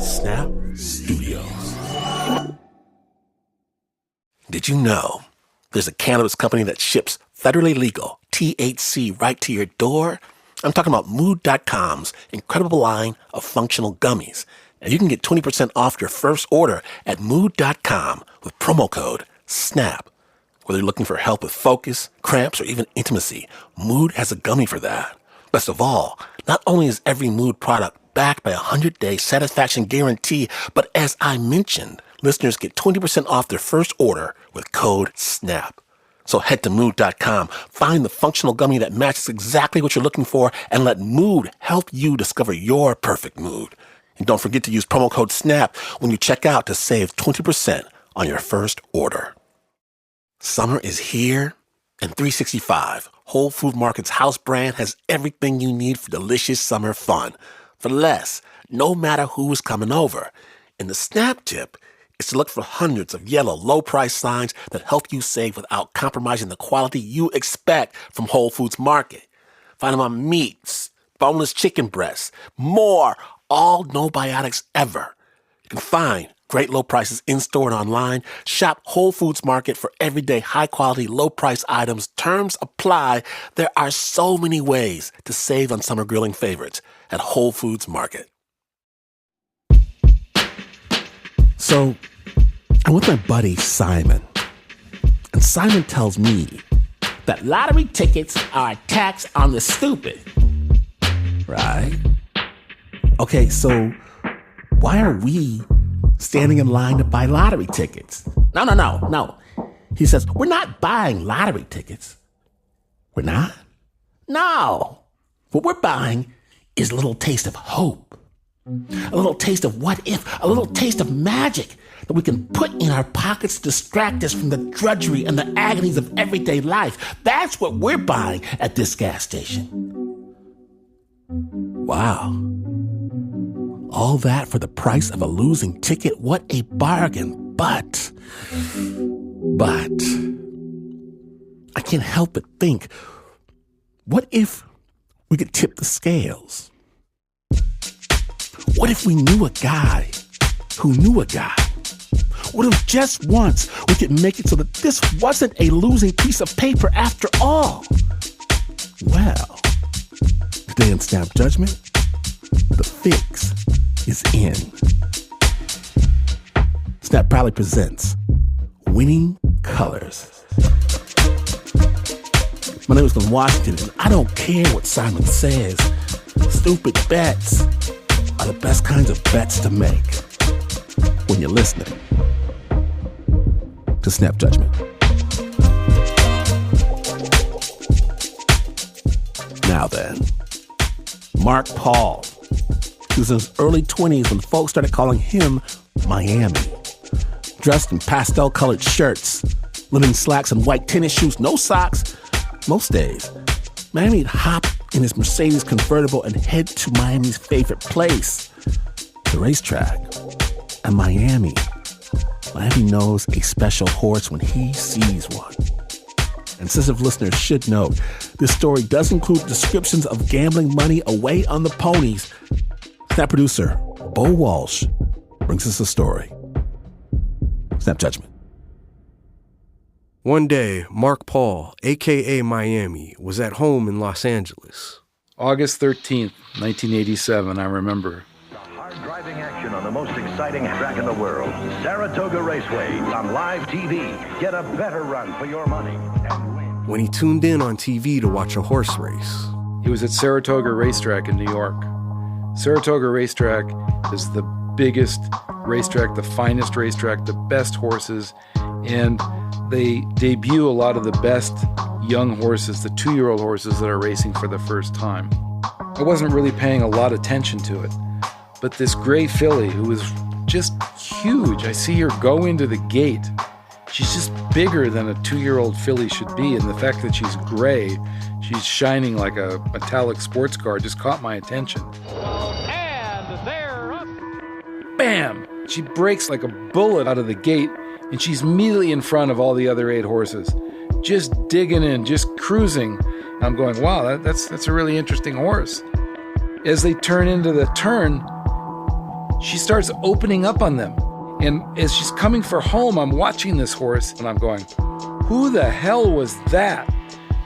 Snap Studios. Did you know there's a cannabis company that ships federally legal THC right to your door? I'm talking about Mood.com's incredible line of functional gummies. And you can get 20% off your first order at Mood.com with promo code SNAP. Whether you're looking for help with focus, cramps, or even intimacy, Mood has a gummy for that. Best of all, not only is every Mood product backed by a 100-day satisfaction guarantee, but as I mentioned, listeners get 20% off their first order with code SNAP. So head to Mood.com, find the functional gummy that matches exactly what you're looking for, and let Mood help you discover your perfect mood. And don't forget to use promo code SNAP when you check out to save 20% on your first order. Summer is here, and 365, Whole Food Market's house brand, has everything you need for delicious summer fun. For less, no matter who is coming over. And the Snap tip is to look for hundreds of yellow, low-price signs that help you save without compromising the quality you expect from Whole Foods Market. Find them on meats, boneless chicken breasts, more, all no biotics ever. You can find great low prices in-store and online. Shop Whole Foods Market for everyday high-quality, low-price items. Terms apply. There are so many ways to save on summer grilling favorites at Whole Foods Market. So, I'm with my buddy Simon. And Simon tells me that lottery tickets are a tax on the stupid. Right? Okay, so why are we standing in line to buy lottery tickets? No. He says, we're not buying lottery tickets. We're not? No. What we're buying is a little taste of hope. A little taste of what if, a little taste of magic that we can put in our pockets to distract us from the drudgery and the agonies of everyday life. That's what we're buying at this gas station. Wow. All that for the price of a losing ticket? What a bargain. But, I can't help but think, what if we could tip the scales? What if we knew a guy who knew a guy? What if just once we could make it so that this wasn't a losing piece of paper after all? Well, today in Snap Judgment, the fix is in. Snap proudly presents Winning Colors. My name is Glenn Washington, and I don't care what Simon says. Stupid bets are the best kinds of bets to make when you're listening to Snap Judgment. Now then, Mark Paul. He was in his early 20s when folks started calling him Miami. Dressed in pastel-colored shirts, linen slacks and white tennis shoes, no socks. Most days, Miami'd hop in his Mercedes convertible and head to Miami's favorite place, the racetrack. And Miami knows a special horse when he sees one. And sensitive listeners should know, this story does include descriptions of gambling money away on the ponies. Snap producer Bo Walsh brings us a story. Snap Judgment. One day, Mark Paul, a.k.a. Miami, was at home in Los Angeles. August 13th, 1987, I remember. Hard driving action on the most exciting track in the world. Saratoga Raceway on live TV. Get a better run for your money and win. When he tuned in on TV to watch a horse race, He was at Saratoga Racetrack in New York. Saratoga Racetrack is the biggest racetrack, the finest racetrack, the best horses, and they debut a lot of the best young horses, the 2-year-old horses that are racing for the first time. I wasn't really paying a lot of attention to it, but this gray filly who was just huge, I see her go into the gate. She's just bigger than a 2-year-old filly should be, and the fact that she's gray, she's shining like a metallic sports car, just caught my attention. And they're up. Bam! She breaks like a bullet out of the gate, and she's immediately in front of all the other 8 horses, just digging in, just cruising. And I'm going, wow, that's a really interesting horse. As they turn into the turn, she starts opening up on them. And as she's coming for home, I'm watching this horse and I'm going, who the hell was that?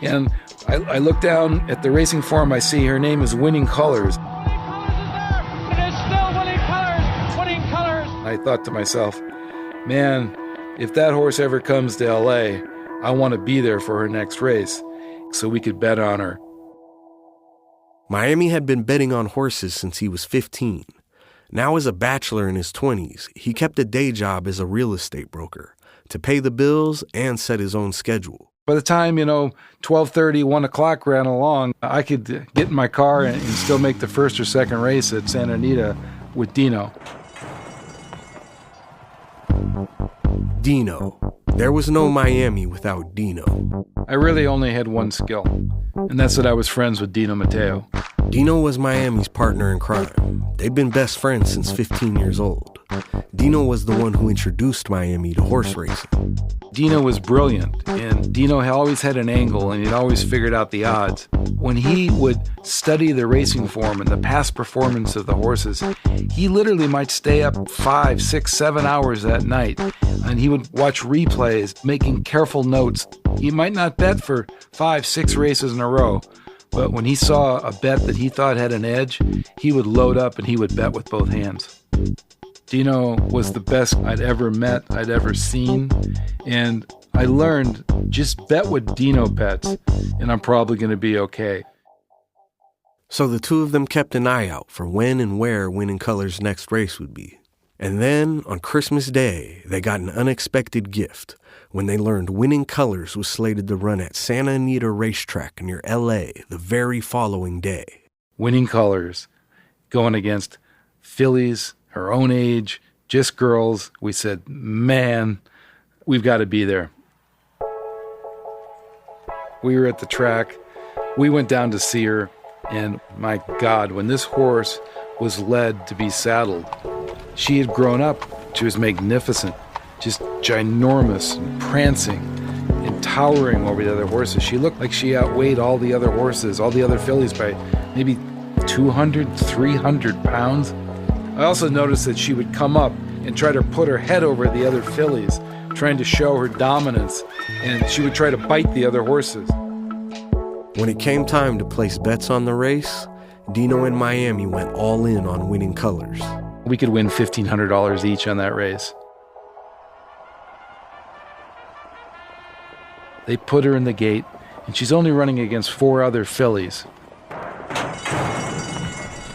And I look down at the racing form, I see her name is Winning Colors. It is still Winning Colors. Winning Colors. I thought to myself, man, if that horse ever comes to LA, I want to be there for her next race so we could bet on her. Miami had been betting on horses since he was 15. Now as a bachelor in his 20s, he kept a day job as a real estate broker to pay the bills and set his own schedule. By the time, 12:30, 1 o'clock ran along, I could get in my car and still make the first or second race at Santa Anita with Dino. Dino. There was no Miami without Dino. I really only had one skill, and that's that I was friends with Dino Matteo. Dino was Miami's partner in crime. They'd been best friends since 15 years old. Dino was the one who introduced Miami to horse racing. Dino was brilliant, and Dino always had an angle, and he'd always figured out the odds. When he would study the racing form and the past performance of the horses, he literally might stay up 5, 6, 7 hours that night, and he would watch replays, making careful notes. He might not bet for 5, 6 races in a row, but when he saw a bet that he thought had an edge, he would load up and he would bet with both hands. Dino was the best I'd ever met, I'd ever seen, and I learned just bet with Dino bets, and I'm probably going to be okay. So the two of them kept an eye out for when and where Winning Colors' next race would be. And then, on Christmas Day, they got an unexpected gift when they learned Winning Colors was slated to run at Santa Anita Racetrack near L.A. the very following day. Winning Colors, going against fillies, her own age, just girls. We said, man, we've got to be there. We were at the track. We went down to see her. And my God, when this horse was led to be saddled, she had grown up. She was magnificent, just ginormous and prancing and towering over the other horses. She looked like she outweighed all the other horses, all the other fillies by maybe 200, 300 pounds. I also noticed that she would come up and try to put her head over the other fillies, trying to show her dominance, and she would try to bite the other horses. When it came time to place bets on the race, Dino and Miami went all in on Winning Colors. We could win $1,500 each on that race. They put her in the gate, and she's only running against 4 other fillies.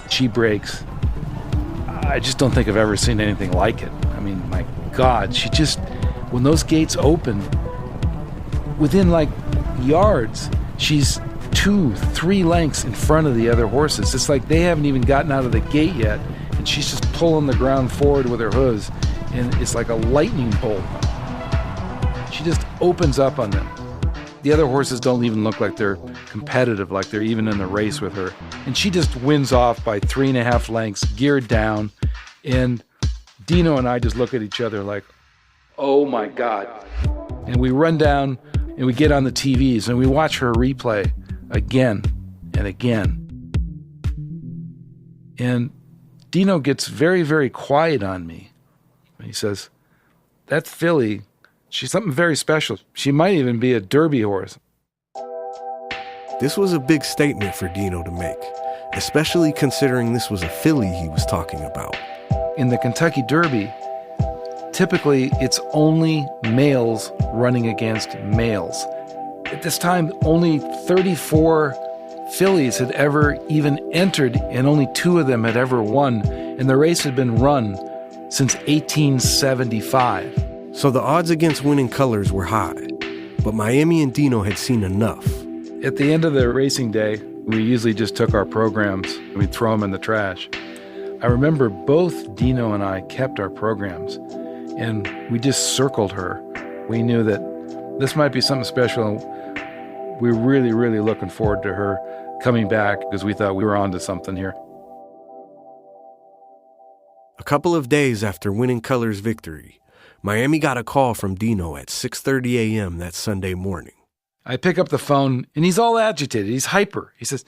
She breaks. I just don't think I've ever seen anything like it. I mean, my God, she just, when those gates open, within yards, she's 2, 3 lengths in front of the other horses. It's like they haven't even gotten out of the gate yet, and she's just pulling the ground forward with her hooves, and it's like a lightning bolt. She just opens up on them. The other horses don't even look like they're competitive, like they're even in the race with her. And she just wins off by 3.5 lengths, geared down. And Dino and I just look at each other like, oh my God. And we run down and we get on the TVs and we watch her replay again and again. And Dino gets very, very quiet on me. He says, that filly, she's something very special. She might even be a Derby horse. This was a big statement for Dino to make, especially considering this was a filly he was talking about. In the Kentucky Derby, typically it's only males running against males. At this time, only 34 fillies had ever even entered, and only 2 of them had ever won, and the race had been run since 1875. So the odds against Winning Colors were high, but Miami and Dino had seen enough. At the end of the racing day, we usually just took our programs and we'd throw them in the trash. I remember both Dino and I kept our programs, and we just circled her. We knew that this might be something special. We were really, really looking forward to her coming back because we thought we were onto something here. A couple of days after Winning Colors' victory, Miami got a call from Dino at 6:30 a.m. that Sunday morning. I pick up the phone, and he's all agitated. He's hyper. He says,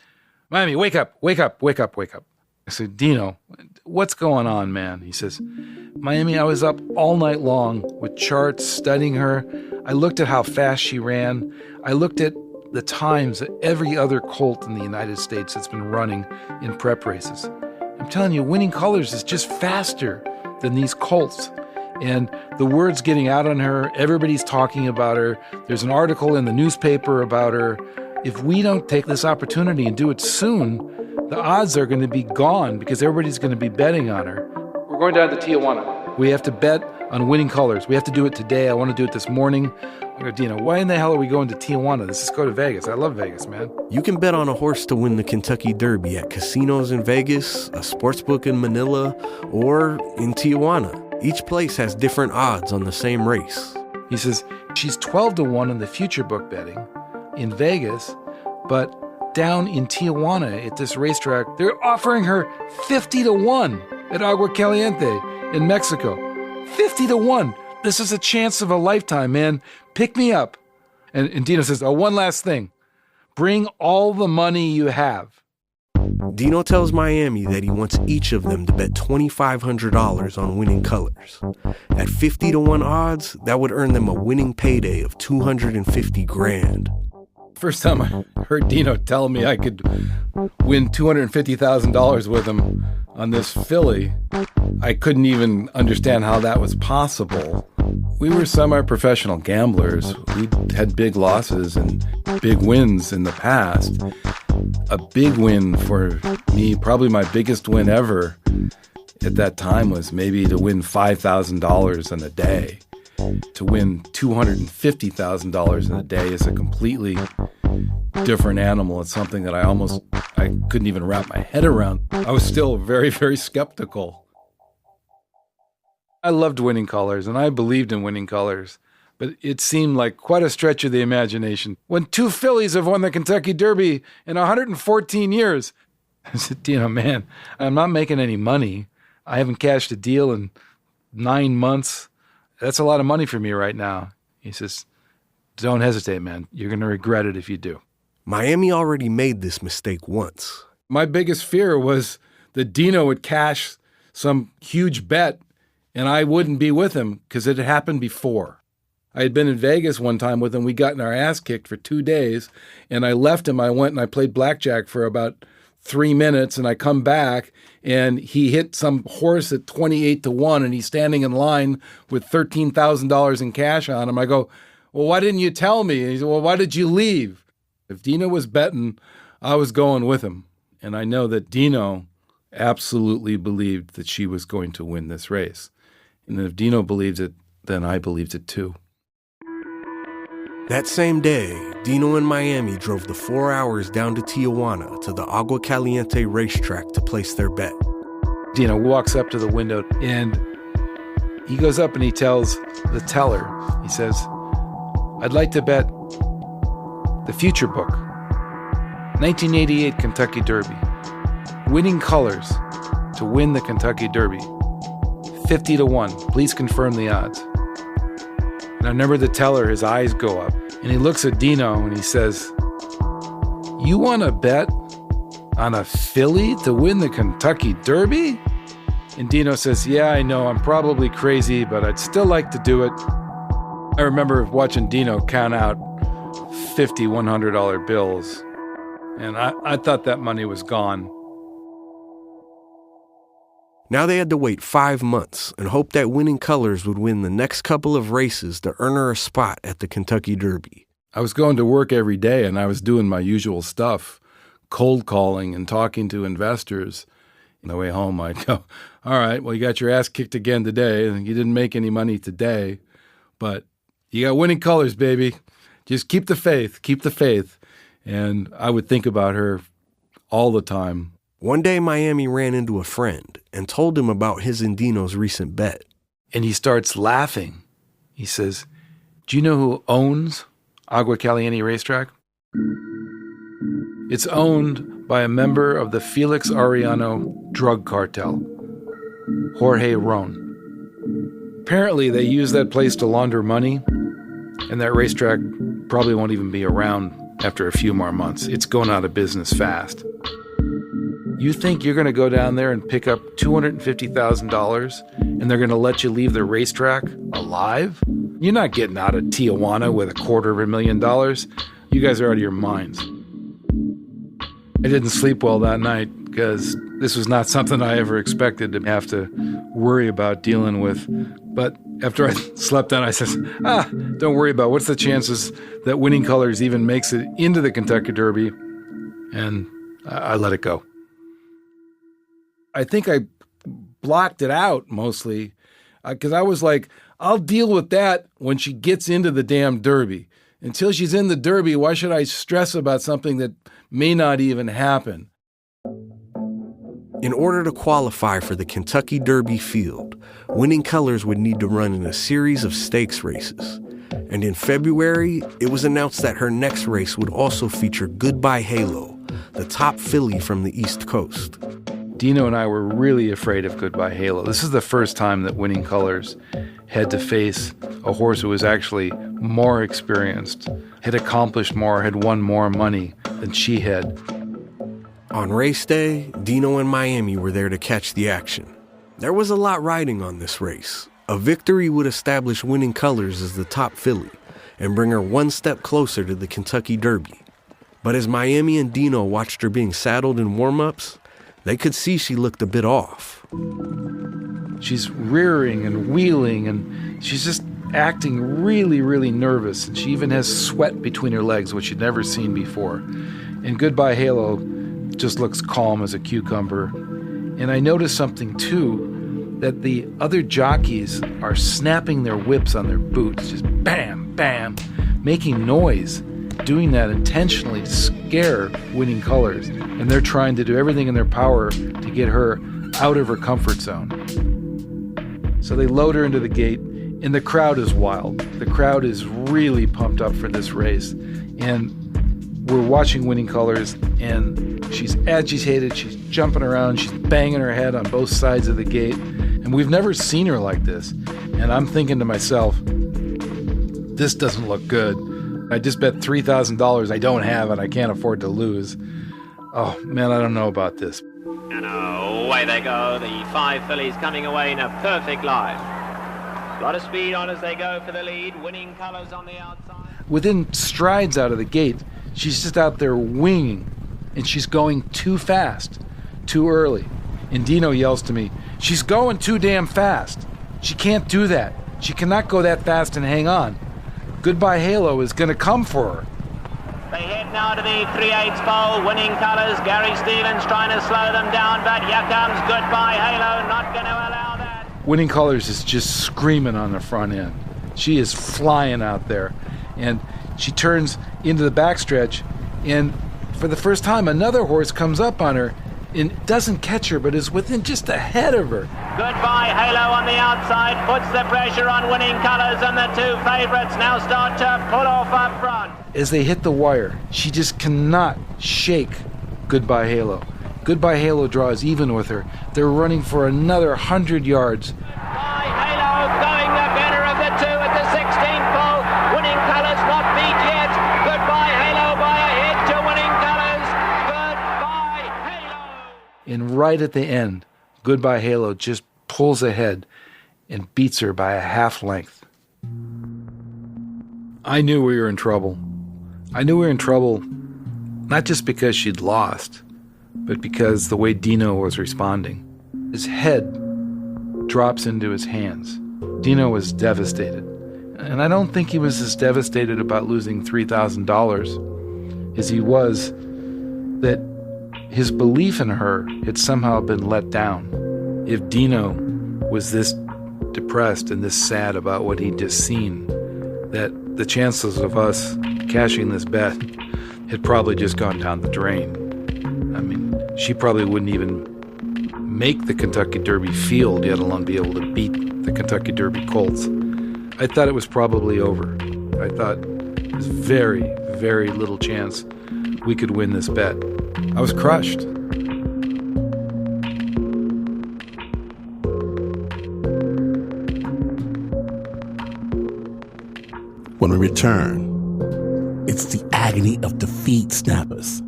Miami, wake up, wake up, wake up, wake up. I said, Dino, what's going on, man? He says, Miami, I was up all night long with charts, studying her. I looked at how fast she ran. I looked at the times that every other colt in the United States that's been running in prep races. I'm telling you, Winning Colors is just faster than these colts. And the word's getting out on her. Everybody's talking about her. There's an article in the newspaper about her. If we don't take this opportunity and do it soon, the odds are going to be gone because everybody's going to be betting on her. We're going down to Tijuana. We have to bet on Winning Colors. We have to do it today. I want to do it this morning. I go, Dino, why in the hell are we going to Tijuana? Let's just go to Vegas. I love Vegas, man. You can bet on a horse to win the Kentucky Derby at casinos in Vegas, a sportsbook in Manila, or in Tijuana. Each place has different odds on the same race. He says, she's 12-1 in the future book betting in Vegas, but down in Tijuana at this racetrack, they're offering her 50-1 at Agua Caliente in Mexico. 50-1. This is a chance of a lifetime, man. Pick me up. And Dino says, oh, one last thing. Bring all the money you have. Dino tells Miami that he wants each of them to bet $2,500 on Winning Colors. At 50-1 odds, that would earn them a winning payday of $250,000. First time I heard Dino tell me I could win $250,000 with him on this filly, I couldn't even understand how that was possible. We were semi-professional gamblers. We had big losses and big wins in the past. A big win for me, probably my biggest win ever at that time, was maybe to win $5,000 in a day. To win $250,000 in a day is a completely different animal. It's something that I couldn't even wrap my head around. I was still very, very skeptical. I loved Winning Colors, and I believed in Winning Colors, but it seemed like quite a stretch of the imagination. When two fillies have won the Kentucky Derby in 114 years, I said, Dino, man, I'm not making any money. I haven't cashed a deal in 9 months. That's a lot of money for me right now. He says, don't hesitate, man. You're going to regret it if you do. Miami already made this mistake once. My biggest fear was that Dino would cash some huge bet and I wouldn't be with him because it had happened before. I had been in Vegas one time with him. We got in our ass kicked for 2 days, and I left him. I went and I played blackjack for about 3 minutes, and I come back, and he hit some horse at 28-1, and he's standing in line with $13,000 in cash on him. I go, well, why didn't you tell me? And he said, well, why did you leave? If Dino was betting, I was going with him. And I know that Dino absolutely believed that she was going to win this race. And if Dino believed it, then I believed it too. That same day, Dino and Miami drove the 4 hours down to Tijuana to the Agua Caliente racetrack to place their bet. Dino walks up to the window and he goes up and he tells the teller, he says, I'd like to bet the future book, 1988 Kentucky Derby, Winning Colors to win the Kentucky Derby, 50-1. Please confirm the odds. And I remember the teller, his eyes go up, and he looks at Dino and he says, you want to bet on a filly to win the Kentucky Derby? And Dino says, yeah, I know, I'm probably crazy, but I'd still like to do it. I remember watching Dino count out $50, $100 bills, and I thought that money was gone. Now they had to wait 5 months and hope that Winning Colors would win the next couple of races to earn her a spot at the Kentucky Derby. I was going to work every day and I was doing my usual stuff, cold calling and talking to investors. On the way home, I'd go, all right, well, you got your ass kicked again today and you didn't make any money today, but you got Winning Colors, baby. Just keep the faith, keep the faith. And I would think about her all the time. One day, Miami ran into a friend and told him about his and Dino's recent bet. And he starts laughing. He says, do you know who owns Agua Caliente racetrack? It's owned by a member of the Felix Arellano drug cartel, Jorge Ron. Apparently, they use that place to launder money, and that racetrack probably won't even be around after a few more months. It's going out of business fast. You think you're going to go down there and pick up $250,000 and they're going to let you leave the racetrack alive? You're not getting out of Tijuana with $250,000. You guys are out of your minds. I didn't sleep well that night because this was not something I ever expected to have to worry about dealing with. But after I slept down, I said, don't worry about it. What's the chances that Winning Colors even makes it into the Kentucky Derby? And I let it go. I think I blocked it out mostly because I was like, I'll deal with that when she gets into the damn Derby. Until she's in the Derby, why should I stress about something that may not even happen? In order to qualify for the Kentucky Derby field, Winning Colors would need to run in a series of stakes races. And in February, it was announced that her next race would also feature Goodbye Halo, the top filly from the East Coast. Dino and I were really afraid of Goodbye Halo. This is the first time that Winning Colors had to face a horse who was actually more experienced, had accomplished more, had won more money than she had. On race day, Dino and Miami were there to catch the action. There was a lot riding on this race. A victory would establish Winning Colors as the top filly and bring her one step closer to the Kentucky Derby. But as Miami and Dino watched her being saddled in warm-ups, they could see she looked a bit off. She's rearing and wheeling, and she's just acting really, really nervous. And she even has sweat between her legs, which she'd never seen before. And Goodbye Halo just looks calm as a cucumber. And I noticed something, too, that the other jockeys are snapping their whips on their boots, just bam, bam, making noise, doing that intentionally to scare Winning Colors. And they're trying to do everything in their power to get her out of her comfort zone. So they load her into the gate, and the crowd is wild. The crowd is really pumped up for this race. And we're watching Winning Colors, and she's agitated, she's jumping around, she's banging her head on both sides of the gate. And we've never seen her like this. And I'm thinking to myself, this doesn't look good. I just bet $3,000 I don't have and I can't afford to lose. Oh, man, I don't know about this. And away they go, the 5 fillies coming away in a perfect line. A lot of speed on as they go for the lead, Winning Colors on the outside. Within strides out of the gate, she's just out there winging, and she's going too fast, too early. And Dino yells to me, she's going too damn fast. She can't do that. She cannot go that fast and hang on. Goodbye Halo is going to come for her. They head now to the 3/8 pole, Winning Colors. Gary Stevens trying to slow them down, but here comes Goodbye Halo, not going to allow that. Winning Colors is just screaming on the front end. She is flying out there, and she turns into the backstretch, and for the first time, another horse comes up on her and doesn't catch her, but is within just ahead of her. Goodbye Halo on the outside, puts the pressure on Winning Colors, and the 2 favorites now start to pull off up front. As they hit the wire, she just cannot shake Goodbye Halo. Goodbye Halo draws even with her. They're running for another 100 yards. Goodbye Halo going the better of the 2 at the 16th pole. Winning Colors not beat yet. Goodbye Halo by a head to Winning Colors. Goodbye Halo. And right at the end, Goodbye Halo just pulls ahead and beats her by a half length. I knew we were in trouble. I knew we were in trouble not just because she'd lost, but because the way Dino was responding. His head drops into his hands. Dino was devastated. And I don't think he was as devastated about losing $3,000 as he was that his belief in her had somehow been let down. If Dino was this depressed and this sad about what he'd just seen, that the chances of us cashing this bet had probably just gone down the drain. I mean, she probably wouldn't even make the Kentucky Derby field, yet alone be able to beat the Kentucky Derby colts. I thought it was probably over. I thought there's very, very little chance we could win this bet. I was crushed. When we return, it's the agony of defeat, snappers.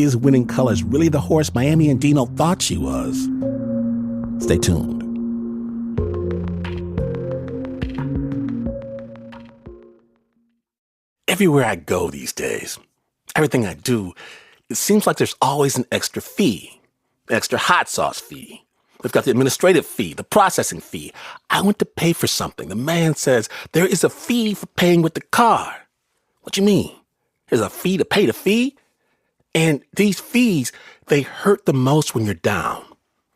is Winning Colors really the horse Miami and Dino thought she was? Stay tuned. Everywhere I go these days, everything I do, it seems like there's always an extra fee, an extra hot sauce fee. We've got the administrative fee, the processing fee. I went to pay for something. The man says, there is a fee for paying with the card. What you mean? There's a fee to pay the fee? And these fees, they hurt the most when you're down.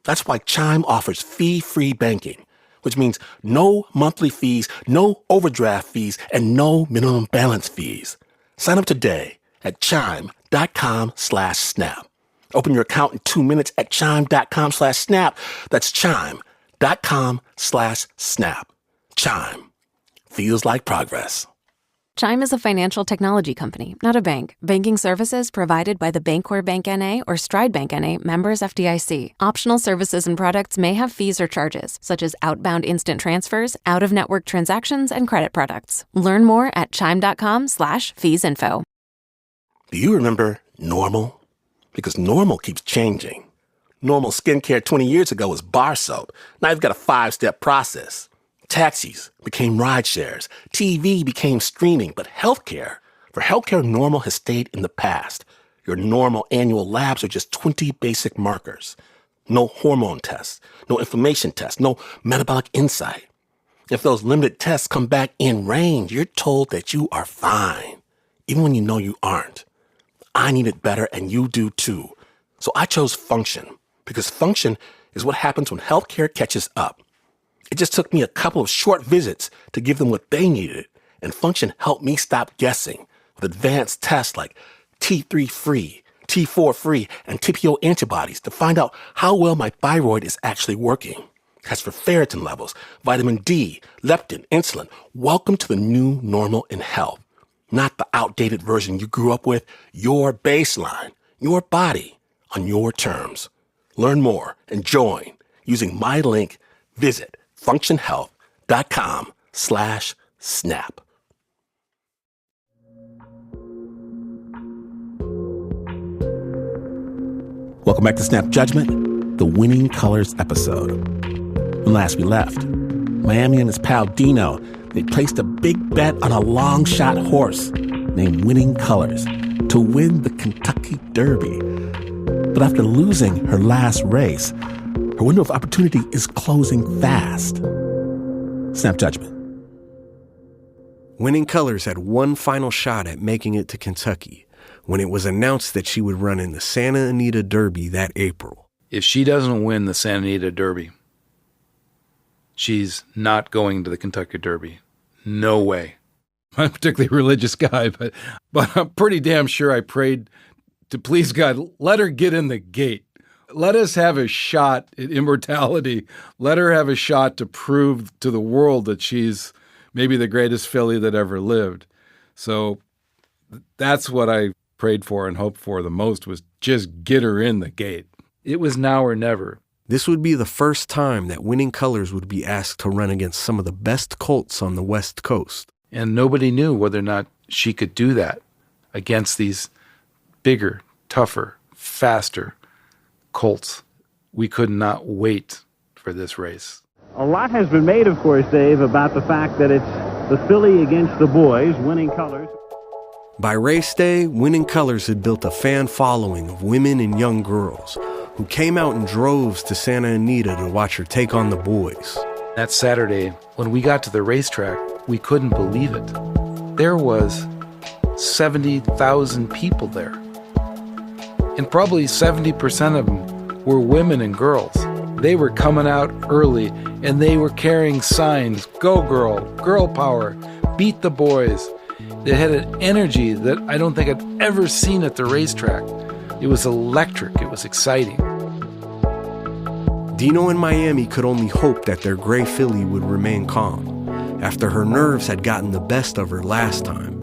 That's why Chime offers fee-free banking, which means no monthly fees, no overdraft fees, and no minimum balance fees. Sign up today at chime.com/snap. Open your account in 2 minutes at chime.com/snap. That's chime.com/snap. Chime. Feels like progress. Chime is a financial technology company, not a bank. Banking services provided by the Bancorp Bank N.A. or Stride Bank N.A. members FDIC. Optional services and products may have fees or charges, such as outbound instant transfers, out-of-network transactions, and credit products. Learn more at chime.com/feesinfo. Do you remember Normal? Because Normal keeps changing. Normal skincare 20 years ago was bar soap. Now you've got a 5-step process. Taxis became ride shares. TV became streaming. But healthcare, for healthcare, Normal has stayed in the past. Your normal annual labs are just 20 basic markers. No hormone tests, no inflammation tests, no metabolic insight. If those limited tests come back in range, you're told that you are fine, even when you know you aren't. I need it better, and you do too. So I chose Function, because Function is what happens when healthcare catches up. It just took me a couple of short visits to give them what they needed, and Function helped me stop guessing with advanced tests like T3-free, T4-free, and TPO antibodies to find out how well my thyroid is actually working. As for ferritin levels, vitamin D, leptin, insulin, welcome to the new normal in health. Not the outdated version you grew up with, your baseline, your body, on your terms. Learn more and join using my link. Visit functionhealth.com/snap. Welcome back to Snap Judgment, the Winning Colors episode. When last we left, Miami and his pal Dino, they placed a big bet on a long shot horse named Winning Colors to win the Kentucky Derby. But after losing her last race, her window of opportunity is closing fast. Snap Judgment. Winning Colors had one final shot at making it to Kentucky when it was announced that she would run in the Santa Anita Derby that April. If she doesn't win the Santa Anita Derby, she's not going to the Kentucky Derby. No way. I'm a particularly religious guy, but I'm pretty damn sure I prayed to please God, let her get in the gate. Let us have a shot at immortality. Let her have a shot to prove to the world that she's maybe the greatest filly that ever lived. So that's what I prayed for and hoped for the most, was just get her in the gate. It was now or never. This would be the first time that Winning Colors would be asked to run against some of the best colts on the West Coast. And nobody knew whether or not she could do that against these bigger, tougher, faster colts. We could not wait for this race. A lot has been made, of course, Dave, about the fact that it's the filly against the boys, Winning Colors. By race day, Winning Colors had built a fan following of women and young girls who came out in droves to Santa Anita to watch her take on the boys. That Saturday, when we got to the racetrack, we couldn't believe it. There was 70,000 people there. And probably 70% of them were women and girls. They were coming out early, and they were carrying signs, "Go girl, girl power, beat the boys." They had an energy that I don't think I'd ever seen at the racetrack. It was electric. It was exciting. Dino and Miami could only hope that their gray filly would remain calm after her nerves had gotten the best of her last time.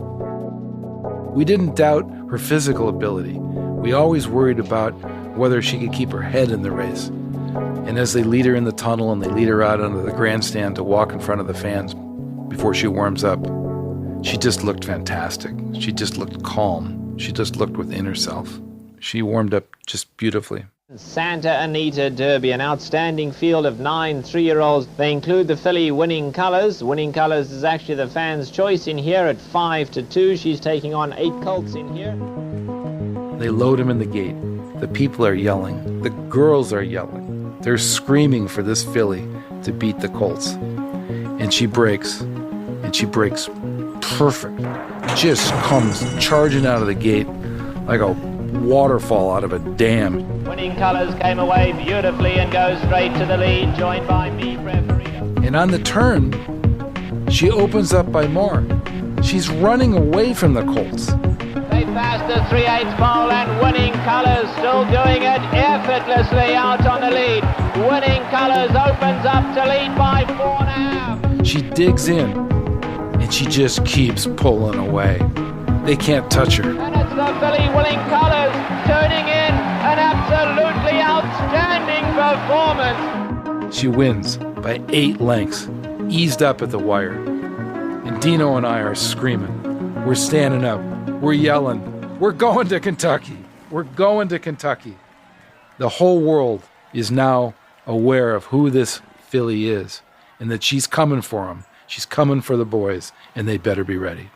We didn't doubt her physical ability. We always worried about whether she could keep her head in the race. And as they lead her in the tunnel and they lead her out onto the grandstand to walk in front of the fans before she warms up, she just looked fantastic. She just looked calm. She just looked within herself. she warmed up just beautifully. Santa Anita Derby, an outstanding field of 9 3-year-olds. They include the filly Winning Colors. Winning Colors is actually the fans' choice in here at 5-2. She's taking on 8 colts in here. They load him in the gate. The people are yelling. The girls are yelling. They're screaming for this filly to beat the colts. And she breaks. And she breaks perfect. Just comes charging out of the gate like a waterfall out of a dam. Winning Colors came away beautifully and goes straight to the lead, joined by me, referee. And on the turn, she opens up by more. She's running away from the colts. They passed the 3/8 pole and Winning Colors still doing it effortlessly out on the lead. Winning Colors opens up to lead by 4.5. She digs in and she just keeps pulling away. They can't touch her. And it's the filly Winning Colors turning in an absolutely outstanding performance. She wins by 8 lengths, eased up at the wire. And Dino and I are screaming. We're standing up. We're yelling. We're going to Kentucky. We're going to Kentucky. The whole world is now aware of who this filly is and that she's coming for them. She's coming for the boys, and they better be ready.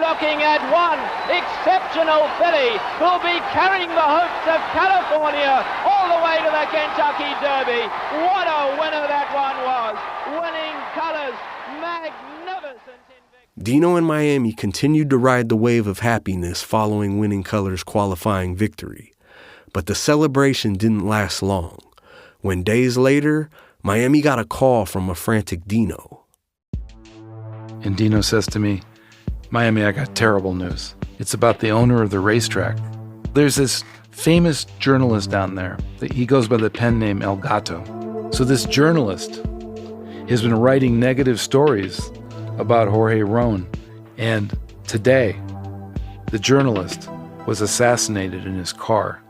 Looking at one exceptional filly who'll be carrying the hopes of California all the way to the Kentucky Derby. What a winner that one was. Winning Colors, magnificent. Dino and Miami continued to ride the wave of happiness following Winning Colors' qualifying victory. But the celebration didn't last long. When days later, Miami got a call from a frantic Dino. And Dino says to me, Miami, I got terrible news. It's about the owner of the racetrack. There's this famous journalist down there. He goes by the pen name El Gato. So this journalist has been writing negative stories about Jorge Ron. And today, the journalist was assassinated in his car.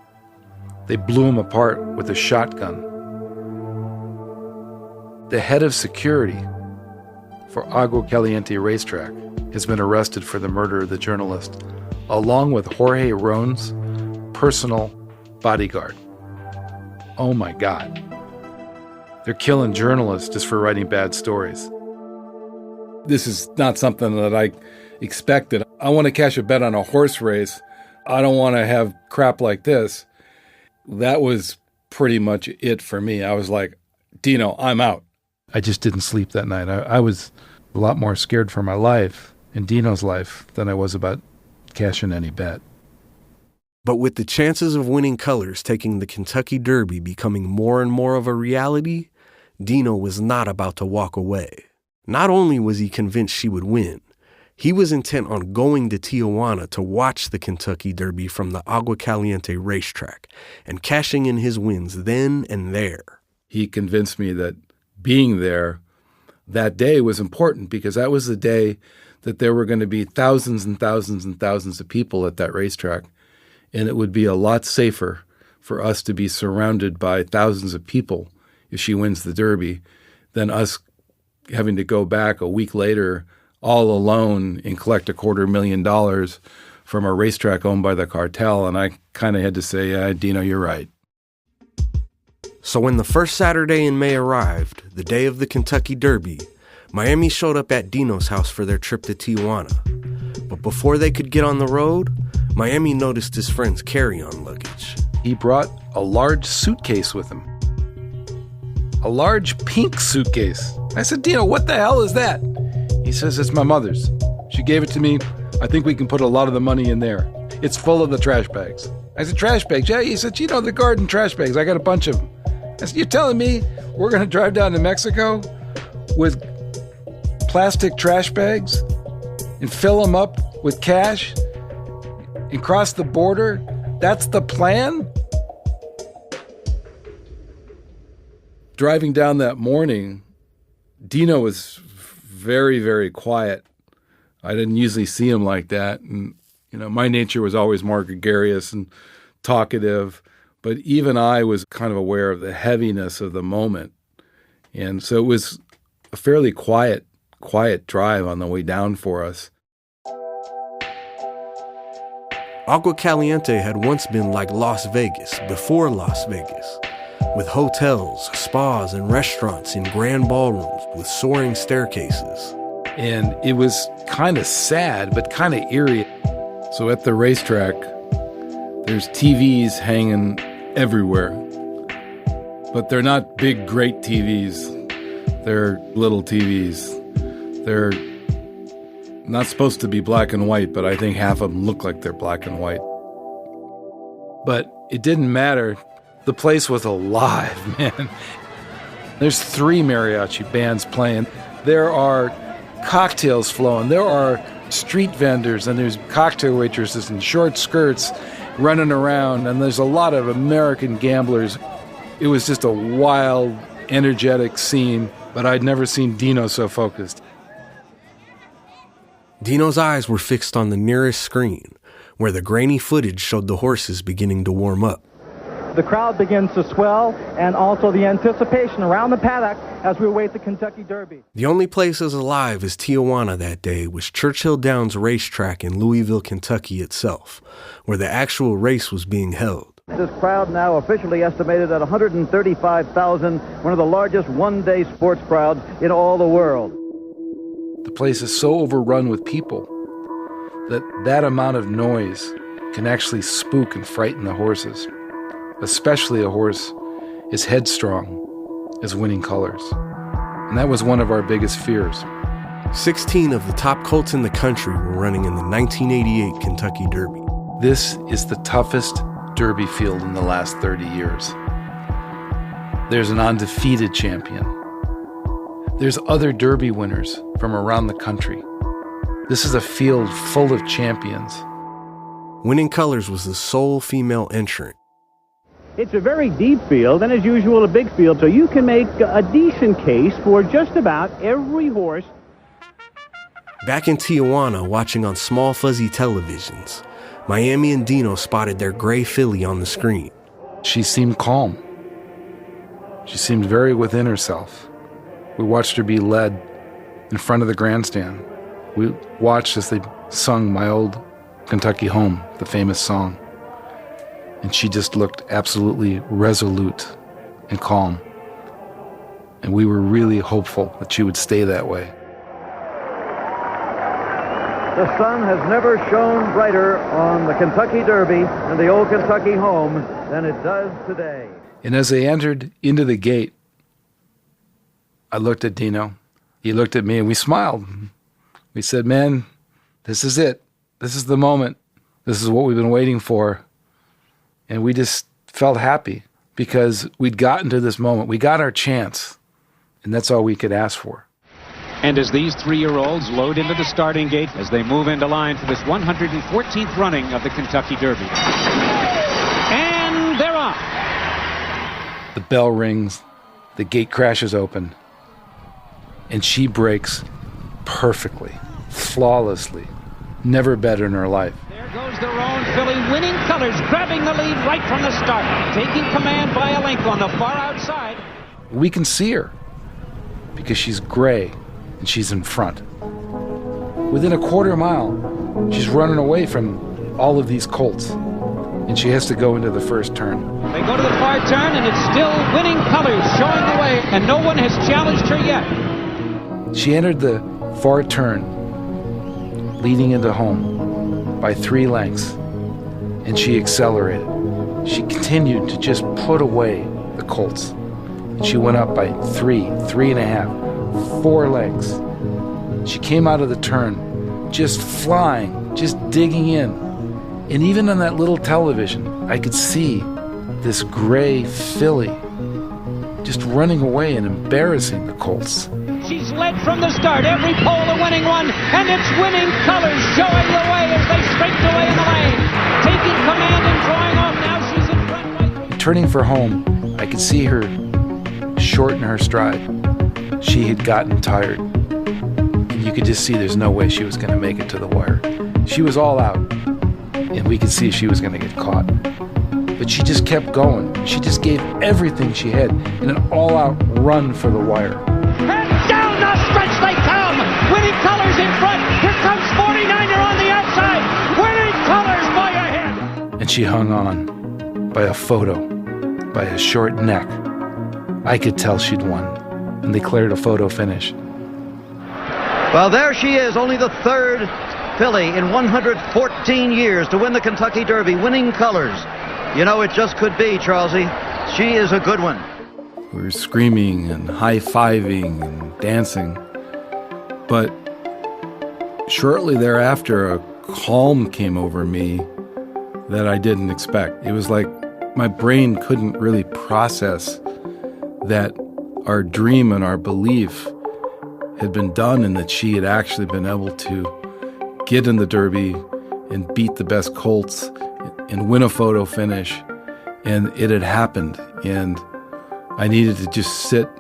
They blew him apart with a shotgun. The head of security for Agua Caliente racetrack has been arrested for the murder of the journalist, along with Jorge Ron's personal bodyguard. Oh my God. They're killing journalists just for writing bad stories. This is not something that I expected. I want to cash a bet on a horse race. I don't want to have crap like this. That was pretty much it for me. I was like, Dino, I'm out. I just didn't sleep that night. I was a lot more scared for my life and Dino's life than I was about cashing any bet. But with the chances of Winning Colors taking the Kentucky Derby becoming more and more of a reality, Dino was not about to walk away. Not only was he convinced she would win, he was intent on going to Tijuana to watch the Kentucky Derby from the Agua Caliente racetrack and cashing in his wins then and there. He convinced me that being there that day was important because that was the day that there were going to be thousands and thousands and thousands of people at that racetrack. And it would be a lot safer for us to be surrounded by thousands of people if she wins the Derby than us having to go back a week later all alone and collect $250,000 from a racetrack owned by the cartel. And I kind of had to say, yeah, Dino, you're right. So when the first Saturday in May arrived, the day of the Kentucky Derby, Miami showed up at Dino's house for their trip to Tijuana. But before they could get on the road, Miami noticed his friend's carry-on luggage. He brought a large suitcase with him. A large pink suitcase. I said, Dino, what the hell is that? He says, it's my mother's. She gave it to me. I think we can put a lot of the money in there. It's full of the trash bags. I said, trash bags? Yeah. He said, the garden trash bags. I got a bunch of them. I said, you're telling me we're going to drive down to Mexico with plastic trash bags and fill them up with cash and cross the border? That's the plan? Driving down that morning, Dino was very, very quiet. I didn't usually see him like that. And, my nature was always more gregarious and talkative. But even I was kind of aware of the heaviness of the moment. And so it was a fairly quiet drive on the way down for us. Agua Caliente had once been like Las Vegas before Las Vegas, with hotels, spas, and restaurants in grand ballrooms with soaring staircases. And it was kind of sad, but kind of eerie. So at the racetrack, there's TVs hanging everywhere. But they're not big, great TVs. They're little TVs. They're not supposed to be black and white, but I think half of them look like they're black and white. But it didn't matter. The place was alive, man. There's 3 mariachi bands playing. There are cocktails flowing. There are street vendors, and there's cocktail waitresses in short skirts running around, and there's a lot of American gamblers. It was just a wild, energetic scene, but I'd never seen Dino so focused. Dino's eyes were fixed on the nearest screen, where the grainy footage showed the horses beginning to warm up. The crowd begins to swell, and also the anticipation around the paddock as we await the Kentucky Derby. The only place as alive as Tijuana that day was Churchill Downs Racetrack in Louisville, Kentucky itself, where the actual race was being held. This crowd now officially estimated at 135,000, one of the largest one-day sports crowds in all the world. The place is so overrun with people that amount of noise can actually spook and frighten the horses, especially a horse as headstrong as Winning Colors. And that was one of our biggest fears. 16 of the top colts in the country were running in the 1988 Kentucky Derby. This is the toughest Derby field in the last 30 years. There's an undefeated champion. There's other Derby winners from around the country. This is a field full of champions. Winning Colors was the sole female entrant. It's a very deep field, and as usual, a big field, so you can make a decent case for just about every horse. Back in Tijuana, watching on small fuzzy televisions, Miami and Dino spotted their gray filly on the screen. She seemed calm. She seemed very within herself. We watched her be led in front of the grandstand. We watched as they sung My Old Kentucky Home, the famous song. And she just looked absolutely resolute and calm. And we were really hopeful that she would stay that way. The sun has never shone brighter on the Kentucky Derby and the Old Kentucky Home than it does today. And as they entered into the gate, I looked at Dino. He looked at me, and we smiled. We said, man, this is it. This is the moment. This is what we've been waiting for. And we just felt happy because we'd gotten to this moment. We got our chance, and that's all we could ask for. And as these 3-year-olds load into the starting gate, as they move into line for this 114th running of the Kentucky Derby. And they're off. The bell rings, the gate crashes open, and she breaks perfectly, flawlessly, never better in her life. There goes the roan filly, Winning Colors, grabbing the lead right from the start, taking command by a length on the far outside. We can see her because she's gray and she's in front. Within a quarter mile, she's running away from all of these colts, and she has to go into the first turn. They go to the far turn, and it's still Winning Colors showing the way, and no one has challenged her yet. She entered the far turn, leading into home by 3 lengths, and she accelerated. She continued to just put away the colts. And she went up by 3, 3.5, 4 lengths. She came out of the turn just flying, just digging in. And even on that little television, I could see this gray filly just running away and embarrassing the colts. She's led from the start, every pole a winning one, and it's Winning Colors showing the way as they straighten away in the lane. Taking command and drawing off, now she's in front. Turning for home, I could see her shorten her stride. She had gotten tired. And you could just see there's no way she was going to make it to the wire. She was all out, and we could see she was going to get caught. But she just kept going. She just gave everything she had in an all-out run for the wire. And down the stretch they come! Winning Colors in front! Here comes 49er on the outside! Winning Colors by a hit! she hung on by a photo, by a short neck. I could tell she'd won, and declared a photo finish. Well, there she is, only the third filly in 114 years to win the Kentucky Derby, winning colors. You know, it just could be, Charlesy. She is a good one. We were screaming and high-fiving and dancing. But shortly thereafter, a calm came over me that I didn't expect. It was like my brain couldn't really process that our dream and our belief had been done and that she had actually been able to get in the Derby and beat the best colts and win a photo finish. And it had happened. And I needed to just sit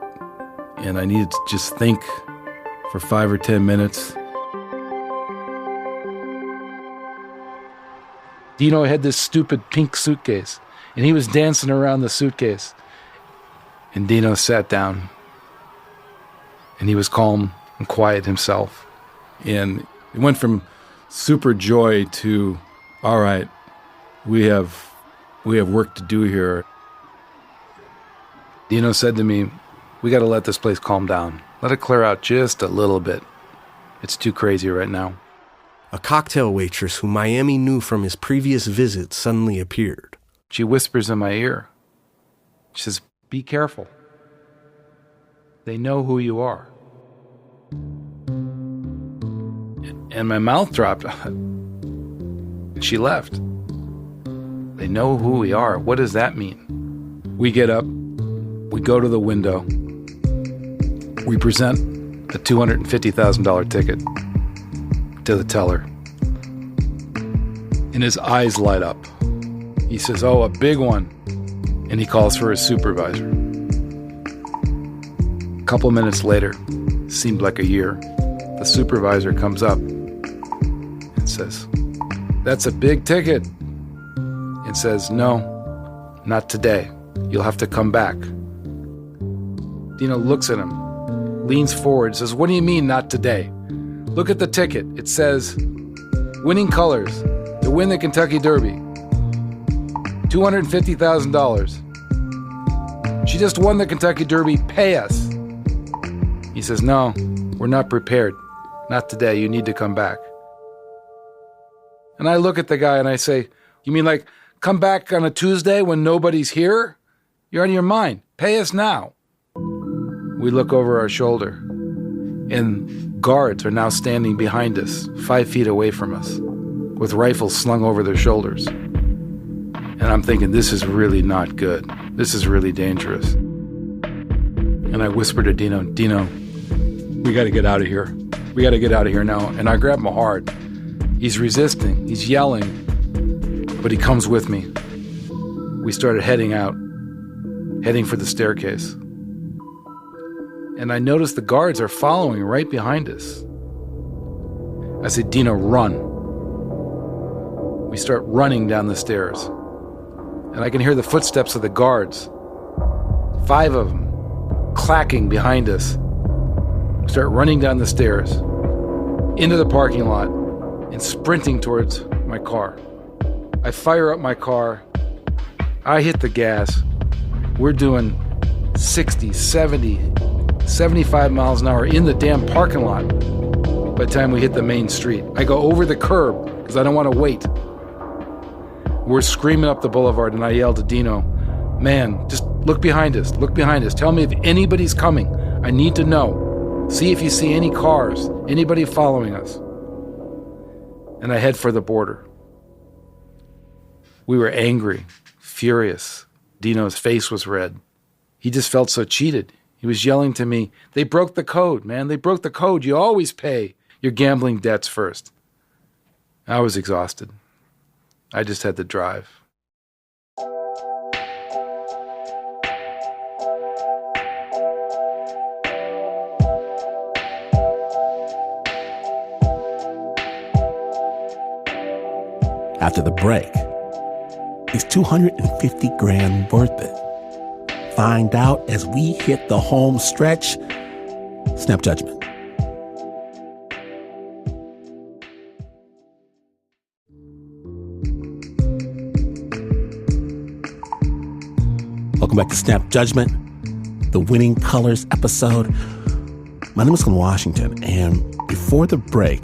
and I needed to just think for 5 or 10 minutes. Dino had this stupid pink suitcase, and he was dancing around the suitcase. And Dino sat down, and he was calm and quiet himself. And it went from super joy to, all right, we have work to do here. Dino said to me, we got to let this place calm down. Let it clear out just a little bit. It's too crazy right now. A cocktail waitress who Miami knew from his previous visit suddenly appeared. She whispers in my ear. She says, be careful. They know who you are. And my mouth dropped. She left. They know who we are. What does that mean? We get up. We go to the window. We present a $250,000 ticket to the teller. And his eyes light up. He says, oh, a big one. And he calls for his supervisor. A couple minutes later, seemed like a year, the supervisor comes up and says, that's a big ticket. And says, no, not today. You'll have to come back. Dino looks at him, leans forward, says, what do you mean, not today? Look at the ticket. It says, winning colors to win the Kentucky Derby. $250,000. She just won the Kentucky Derby. Pay us. He says, no, we're not prepared. Not today. You need to come back. And I look at the guy and I say, you mean like come back on a Tuesday when nobody's here? You're out of your mind. Pay us now. We look over our shoulder, and guards are now standing behind us, 5 feet away from us, with rifles slung over their shoulders. And I'm thinking, this is really not good. This is really dangerous. And I whisper to Dino, we got to get out of here. We got to get out of here now. And I grab him hard. He's resisting. He's yelling. But he comes with me. We started heading out, heading for the staircase. And I noticed the guards are following right behind us. I said, Dino, run. We start running down the stairs. And I can hear the footsteps of the guards. 5 of them clacking behind us. We start running down the stairs, into the parking lot, and sprinting towards my car. I fire up my car. I hit the gas. We're doing 60, 70, 75 miles an hour in the damn parking lot by the time we hit the main street. I go over the curb because I don't want to wait. We're screaming up the boulevard, and I yell to Dino, man, just look behind us. Look behind us. Tell me if anybody's coming. I need to know. See if you see any cars, anybody following us. And I head for the border. We were angry, furious. Dino's face was red. He just felt so cheated. He was yelling to me, they broke the code, man. They broke the code. You always pay your gambling debts first. I was exhausted. I just had to drive. After the break, is $250,000 worth it? Find out as we hit the home stretch. Snap judgment. Welcome back to Snap Judgment, the Winning Colors episode. My name is Glenn Washington, and before the break,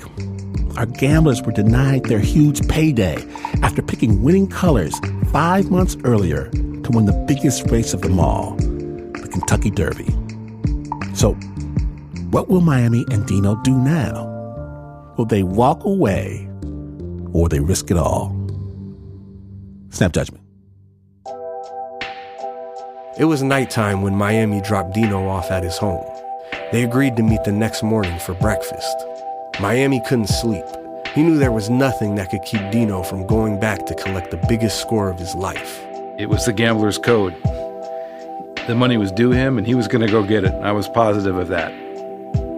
our gamblers were denied their huge payday after picking Winning Colors 5 months earlier to win the biggest race of them all, the Kentucky Derby. So, what will Miami and Dino do now? Will they walk away, or will they risk it all? Snap Judgment. It was nighttime when Miami dropped Dino off at his home. They agreed to meet the next morning for breakfast. Miami couldn't sleep. He knew there was nothing that could keep Dino from going back to collect the biggest score of his life. It was the gambler's code. The money was due him, and he was going to go get it. I was positive of that.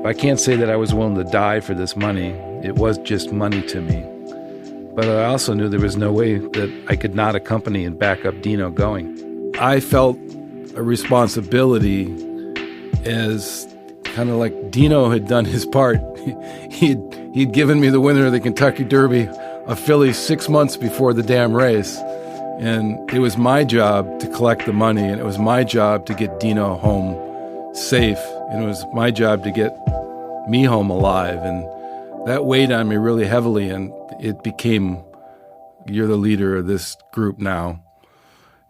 I can't say that I was willing to die for this money. It was just money to me. But I also knew there was no way that I could not accompany and back up Dino going. I felt a responsibility as kind of like Dino had done his part. He'd given me the winner of the Kentucky Derby, a filly 6 months before the damn race. And it was my job to collect the money, and it was my job to get Dino home safe, and it was my job to get me home alive. And that weighed on me really heavily, and it became, you're the leader of this group now.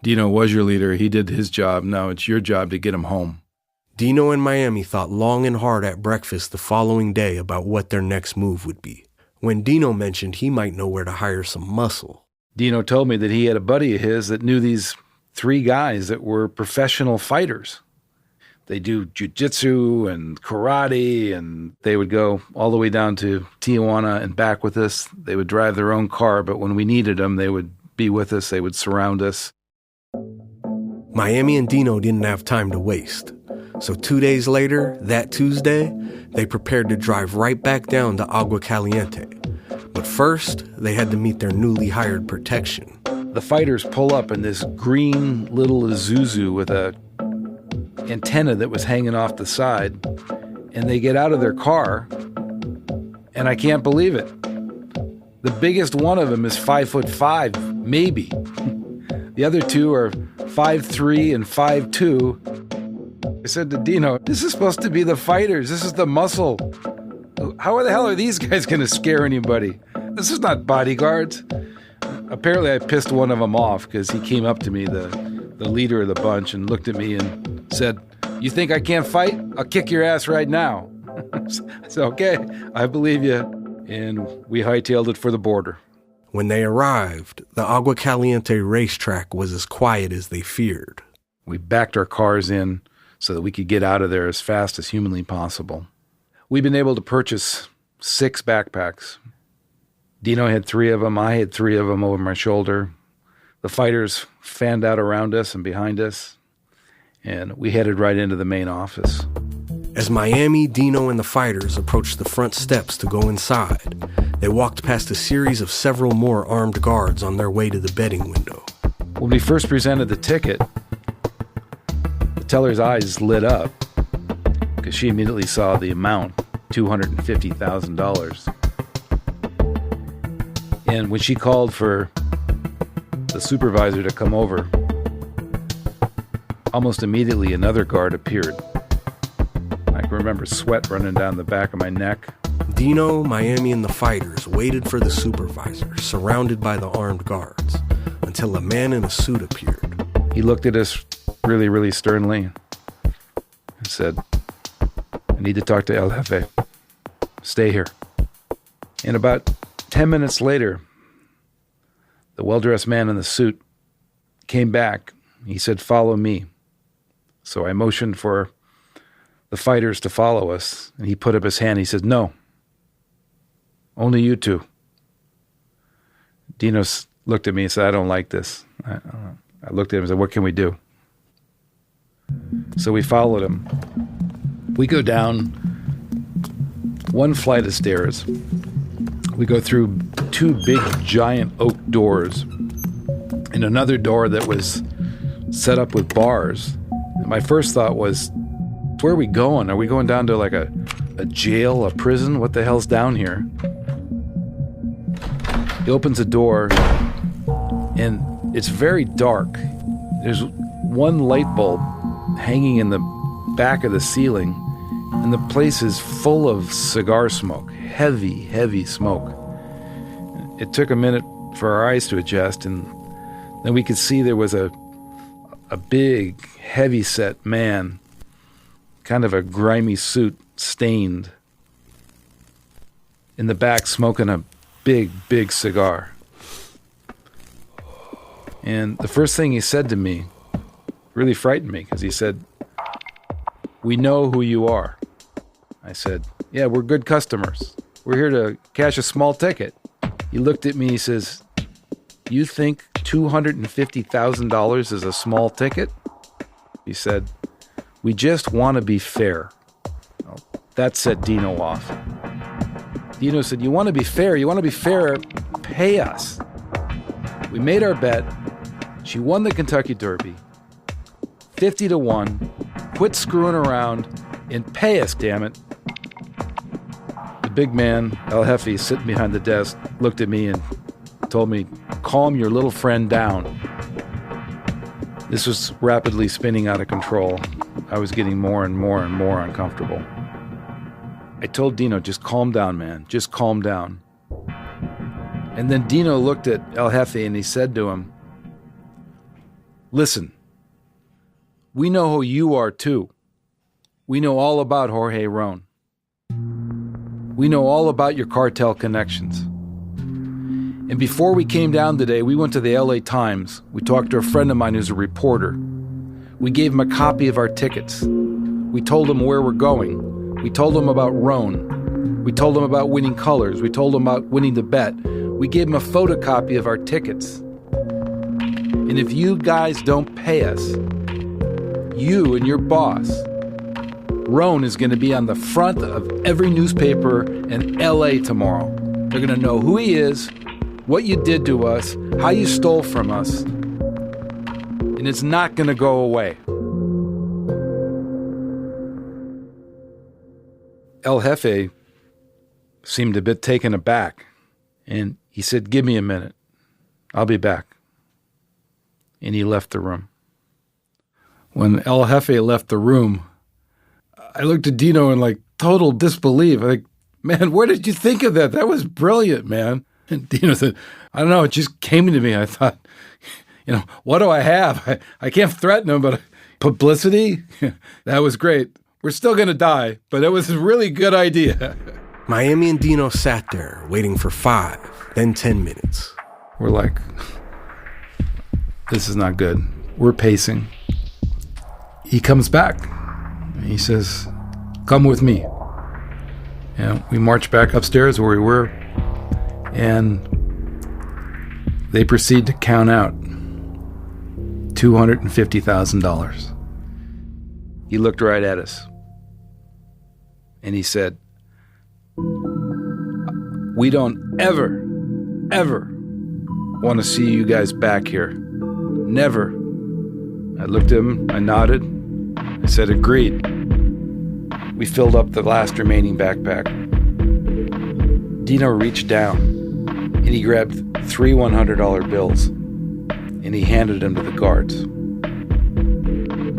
Dino was your leader. He did his job. Now it's your job to get him home. Dino and Miami thought long and hard at breakfast the following day about what their next move would be. When Dino mentioned he might know where to hire some muscle, Dino told me that he had a buddy of his that knew these 3 guys that were professional fighters. They do jiu-jitsu and karate, and they would go all the way down to Tijuana and back with us. They would drive their own car, but when we needed them, they would be with us. They would surround us. Miami and Dino didn't have time to waste. So 2 days later, that Tuesday, they prepared to drive right back down to Agua Caliente. But first, they had to meet their newly hired protection. The fighters pull up in this green little Isuzu with a antenna that was hanging off the side, and they get out of their car, and I can't believe it. The biggest one of them is 5'5", maybe. The other 2 are 5'3" and 5'2". I said to Dino, this is supposed to be the fighters. This is the muscle. How the hell are these guys going to scare anybody? This is not bodyguards. Apparently I pissed one of them off because he came up to me, the leader of the bunch, and looked at me and said, you think I can't fight? I'll kick your ass right now. I said, okay, I believe you. And we hightailed it for the border. When they arrived, the Agua Caliente racetrack was as quiet as they feared. We backed our cars in so that we could get out of there as fast as humanly possible. We've been able to purchase 6 backpacks. Dino had 3 of them. I had 3 of them over my shoulder. The fighters fanned out around us and behind us, and we headed right into the main office. As Miami, Dino, and the fighters approached the front steps to go inside, they walked past a series of several more armed guards on their way to the betting window. When we first presented the ticket, the teller's eyes lit up because she immediately saw the amount, $250,000. And when she called for the supervisor to come over, almost immediately another guard appeared. I can remember sweat running down the back of my neck. Dino, Miami, and the fighters waited for the supervisor, surrounded by the armed guards, until a man in a suit appeared. He looked at us really, really sternly and said, I need to talk to El Jefe. Stay here. And about 10 minutes later, the well-dressed man in the suit came back. He said, follow me. So I motioned for the fighters to follow us, and he put up his hand. He said, no, only you 2. Dino looked at me and said, I don't like this. I looked at him and said, what can we do? So we followed him. We go down 1 flight of stairs. We go through 2 big, giant oak doors and another door that was set up with bars. And my first thought was, where are we going? Are we going down to like a jail, a prison? What the hell's down here? He opens a door, and it's very dark. There's one light bulb hanging in the back of the ceiling, and the place is full of cigar smoke, heavy, heavy smoke. It took a minute for our eyes to adjust, and then we could see there was a big, heavy-set man, kind of a grimy suit, stained, in the back smoking a big, big cigar. And the first thing he said to me really frightened me, because he said, "We know who you are." I said, "Yeah, we're good customers. We're here to cash a small ticket." He looked at me, he says, "You think $250,000 is a small ticket?" He said, "We just want to be fair." Well, that set Dino off. Dino said, "You want to be fair? You want to be fair? Pay us." We made our bet. She won the Kentucky Derby, 50-1. Quit screwing around and pay us, damn it. The big man, El Jefe, sitting behind the desk, looked at me and told me, "Calm your little friend down." This was rapidly spinning out of control. I was getting more and more and more uncomfortable. I told Dino, "Just calm down, man. Just calm down." And then Dino looked at El Jefe and he said to him, "Listen, we know who you are too. We know all about Jorge Ron. We know all about your cartel connections. And before we came down today, we went to the LA Times. We talked to a friend of mine who's a reporter. We gave him a copy of our tickets. We told him where we're going. We told him about Ron. We told him about winning colors. We told him about winning the bet. We gave him a photocopy of our tickets. And if you guys don't pay us, you and your boss, Ron is going to be on the front of every newspaper in LA tomorrow. They're going to know who he is, what you did to us, how you stole from us, and it's not going to go away." El Jefe seemed a bit taken aback, and he said, "Give me a minute. I'll be back." And he left the room. When El Jefe left the room, I looked at Dino in total disbelief. "Man, where did you think of that? That was brilliant, man." And Dino said, "I don't know, it just came to me. I thought, what do I have? I can't threaten him, but publicity? That was great. We're still going to die, but it was a really good idea." Miami and Dino sat there waiting for 5, then 10 minutes. We're like, this is not good. We're pacing. He comes back. He says, "Come with me." And we march back upstairs where we were, and they proceed to count out $250,000. He looked right at us, and he said, "We don't ever, ever want to see you guys back here. Never." I looked at him, I nodded, I said, "Agreed." We filled up the last remaining backpack. Dino reached down and he grabbed 3 $100 bills and he handed them to the guards.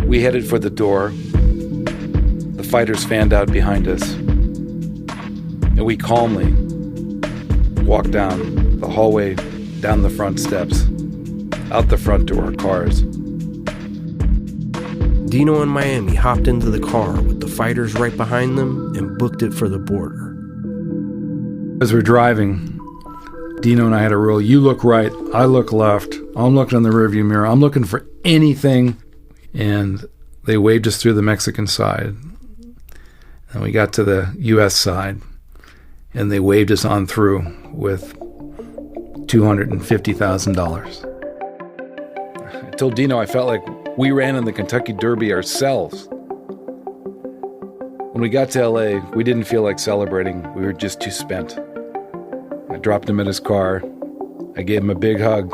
We headed for the door. The fighters fanned out behind us, and we calmly walked down the hallway, down the front steps, out the front to our cars. Dino and Miami hopped into the car with the fighters right behind them and booked it for the border. As we're driving, Dino and I had a rule: you look right, I look left. I'm looking in the rearview mirror. I'm looking for anything. And they waved us through the Mexican side. And we got to the U.S. side, and they waved us on through with $250,000. I told Dino I felt like we ran in the Kentucky Derby ourselves. When we got to L.A., we didn't feel like celebrating. We were just too spent. I dropped him in his car. I gave him a big hug.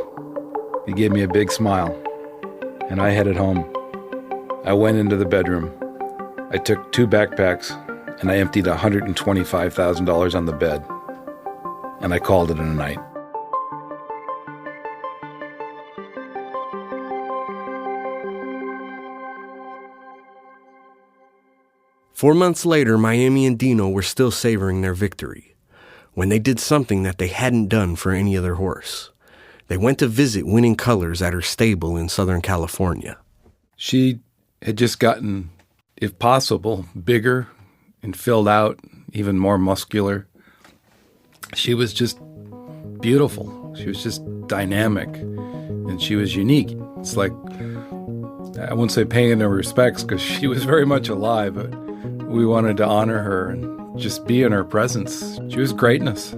He gave me a big smile. And I headed home. I went into the bedroom. I took 2 backpacks, and I emptied $125,000 on the bed. And I called it a night. 4 months later, Miami and Dino were still savoring their victory when they did something that they hadn't done for any other horse. They went to visit Winning Colors at her stable in Southern California. She had just gotten, if possible, bigger and filled out, even more muscular. She was just beautiful. She was just dynamic, and she was unique. It's like, I wouldn't say paying her respects because she was very much alive, but we wanted to honor her and just be in her presence. She was greatness.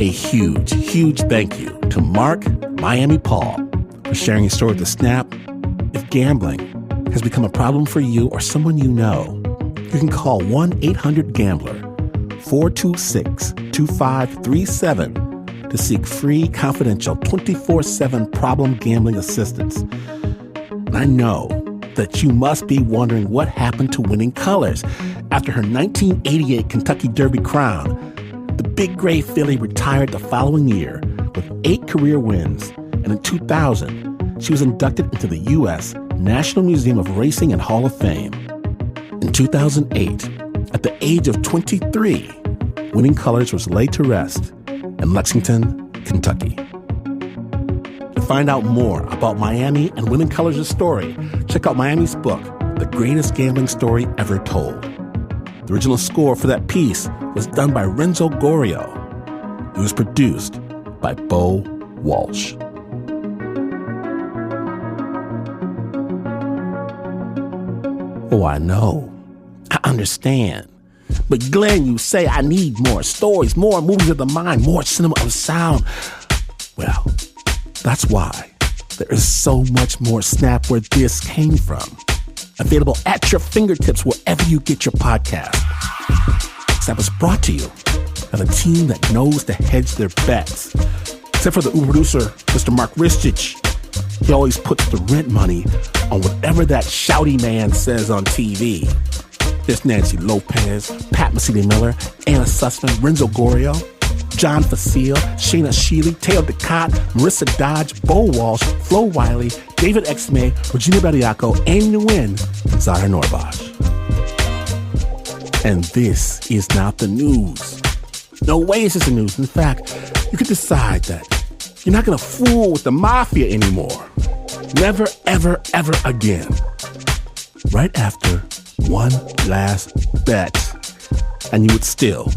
A huge, huge thank you to Mark Miami Paul for sharing his story with The Snap. If gambling has become a problem for you or someone you know, you can call 1-800-GAMBLER 426-2537 to seek free, confidential, 24/7 problem gambling assistance. And I know that you must be wondering what happened to Winning Colors. After her 1988 Kentucky Derby crown, the Big Gray filly retired the following year with 8 career wins, and in 2000, she was inducted into the U.S. National Museum of Racing and Hall of Fame. In 2008, at the age of 23, Winning Colors was laid to rest in Lexington, Kentucky. To find out more about Miami and Winning Colors' story, check out Miami's book, The Greatest Gambling Story Ever Told. The original score for that piece was done by Renzo Gorrio. It was produced by Bo Walsh. Oh, I know. I understand. But Glenn, you say I need more stories, more movies of the mind, more cinema of sound. Well, that's why there is so much more Snap where this came from. Available at your fingertips wherever you get your podcast. Snap is brought to you by the team that knows to hedge their bets. Except for the Uber producer, Mr. Mark Ristich. He always puts the rent money on whatever that shouty man says on TV. There's Nancy Lopez, Pat Mesiti-Miller, Anna Sussman, Renzo Gorrio, John Facile, Shayna Shealy, Teo Ducot, Marissa Dodge, Bo Walsh, Flo Wiley, David Exmay, Regina Bediaco, Amy Nguyen, and Zara Norbosch. And this is not the news. No way is this the news. In fact, you could decide that you're not going to fool with the mafia anymore. Never, ever, ever again. Right after one last bet. And you would still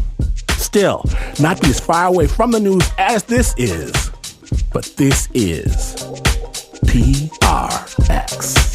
not be as far away from the news as this is. But this is PRX.